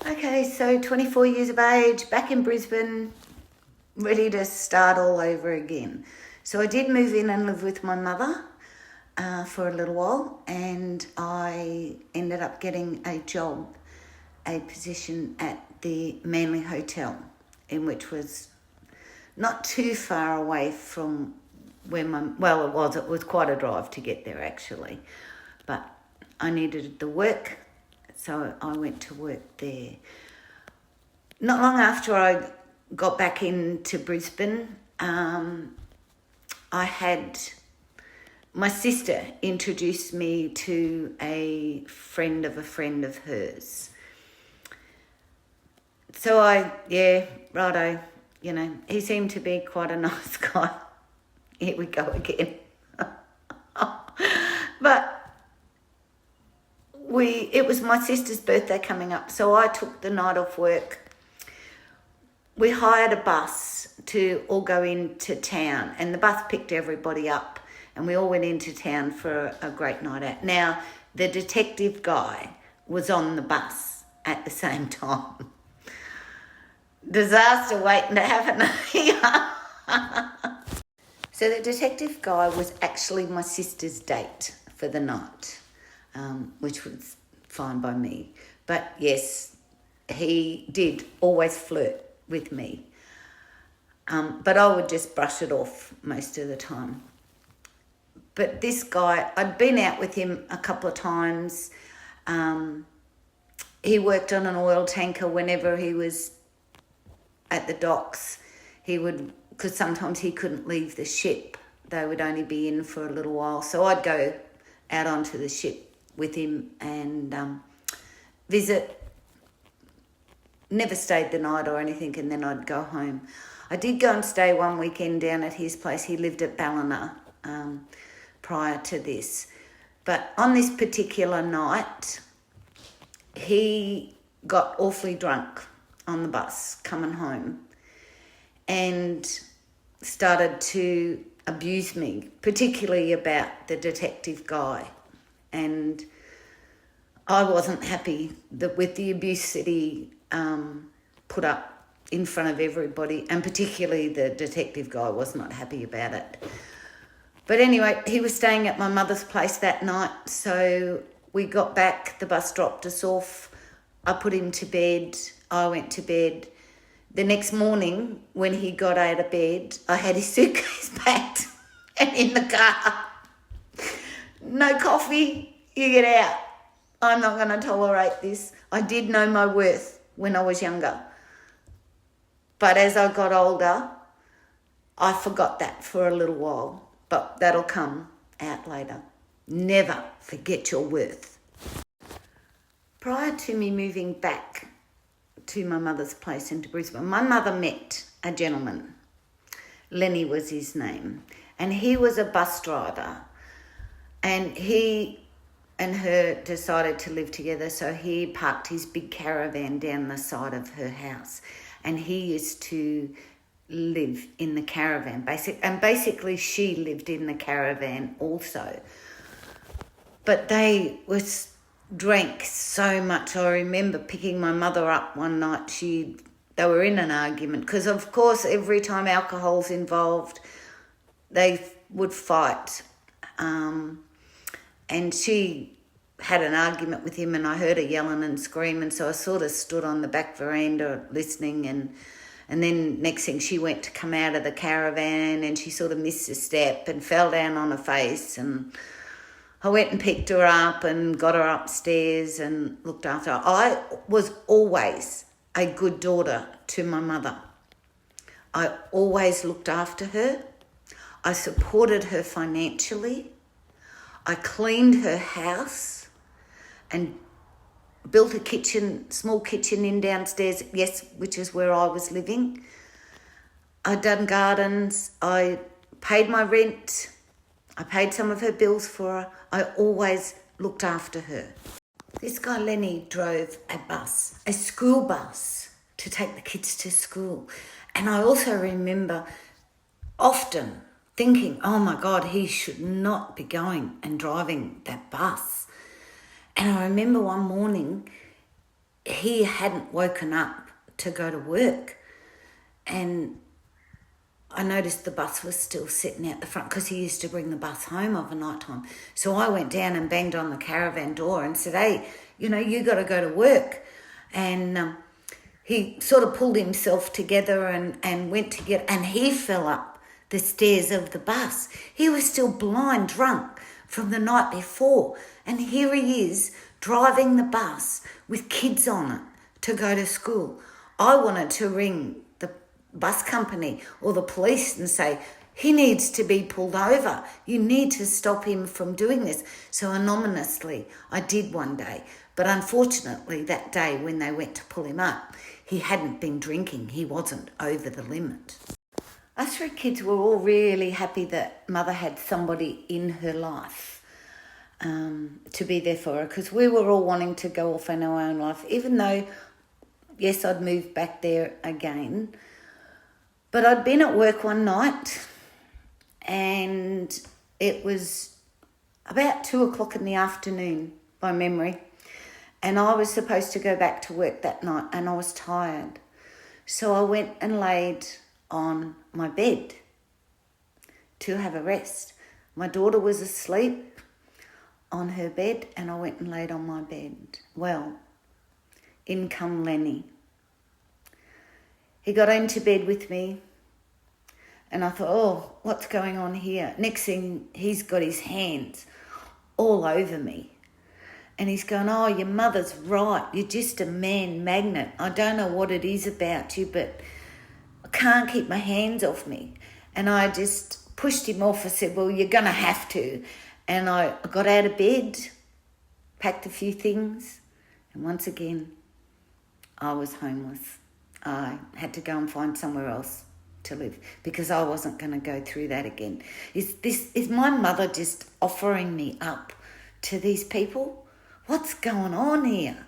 Okay, so 24 years of age, back in Brisbane, ready to start all over again. So I did move in and live with my mother for a little while, and I ended up getting a position at the Manly Hotel, in which was not too far away from where it was quite a drive to get there actually, but I needed the work, so I went to work there. Not long after I got back into Brisbane, I had my sister introduced me to a friend of hers. So righto, he seemed to be quite a nice guy. Here we go again. But it was my sister's birthday coming up, so I took the night off work. We hired a bus to all go into town, and the bus picked everybody up, and we all went into town for a great night out. Now, the detective guy was on the bus at the same time. Disaster waiting to happen here. So the detective guy was actually my sister's date for the night, which was fine by me. But yes, he did always flirt with me. But I would just brush it off most of the time. But this guy, I'd been out with him a couple of times. He worked on an oil tanker whenever he was at the docks. Because sometimes he couldn't leave the ship. They would only be in for a little while. So I'd go out onto the ship with him and visit. Never stayed the night or anything, and then I'd go home. I did go and stay one weekend down at his place. He lived at Ballina prior to this. But on this particular night, he got awfully drunk on the bus coming home and started to abuse me, particularly about the detective guy. And I wasn't happy with the abuse that he put up in front of everybody, and particularly the detective guy was not happy about it. But anyway, he was staying at my mother's place that night, so we got back, the bus dropped us off, I put him to bed, I went to bed. The next morning, when he got out of bed, I had his suitcase packed and in the car. No coffee, you get out. I'm not going to tolerate this. I did know my worth when I was younger. But as I got older, I forgot that for a little while. But that'll come out later. Never forget your worth. Prior to me moving back to my mother's place into Brisbane, my mother met a gentleman. Lenny was his name. And he was a bus driver. And he and her decided to live together, so he parked his big caravan down the side of her house. And he used to live in the caravan. Basically, she lived in the caravan also. But they drank so much. I remember picking my mother up one night. They were in an argument because, of course, every time alcohol's involved, they would fight. And she had an argument with him, and I heard her yelling and screaming, so I sort of stood on the back veranda listening, and then next thing she went to come out of the caravan and she sort of missed a step and fell down on her face, and I went and picked her up and got her upstairs and looked after her. I was always a good daughter to my mother. I always looked after her. I supported her financially. I cleaned her house and built a small kitchen in downstairs, yes, which is where I was living. I'd done gardens. I paid my rent. I paid some of her bills for her. I always looked after her. This guy Lenny drove a school bus, to take the kids to school. And I also remember often thinking, oh my God, he should not be going and driving that bus. And I remember one morning he hadn't woken up to go to work. And I noticed the bus was still sitting out the front because he used to bring the bus home of a night time. So I went down and banged on the caravan door and said, hey, you got to go to work. And he sort of pulled himself together and went to get, and he fell up the stairs of the bus. He was still blind drunk from the night before. And here he is driving the bus with kids on it to go to school. I wanted to ring the bus company or the police and say, he needs to be pulled over. You need to stop him from doing this. So anonymously, I did one day. But unfortunately, that day when they went to pull him up, he hadn't been drinking. He wasn't over the limit. Us 3 kids were all really happy that Mother had somebody in her life to be there for her, because we were all wanting to go off in our own life, even though, yes, I'd moved back there again. But I'd been at work one night and it was about 2:00 in the afternoon by memory. And I was supposed to go back to work that night and I was tired. So I went and laid on my bed to have a rest. My daughter was asleep on her bed and I went and laid on my bed. Well, in come Lenny. He got into bed with me and I thought, oh, what's going on here? Next thing, he's got his hands all over me. And he's going, oh, your mother's right. You're just a man magnet. I don't know what it is about you, but I can't keep my hands off me. And I just pushed him off. I said, well, you're going to have to. And I got out of bed, packed a few things, and once again, I was homeless. I had to go and find somewhere else to live because I wasn't going to go through that again. Is my mother just offering me up to these people? What's going on here?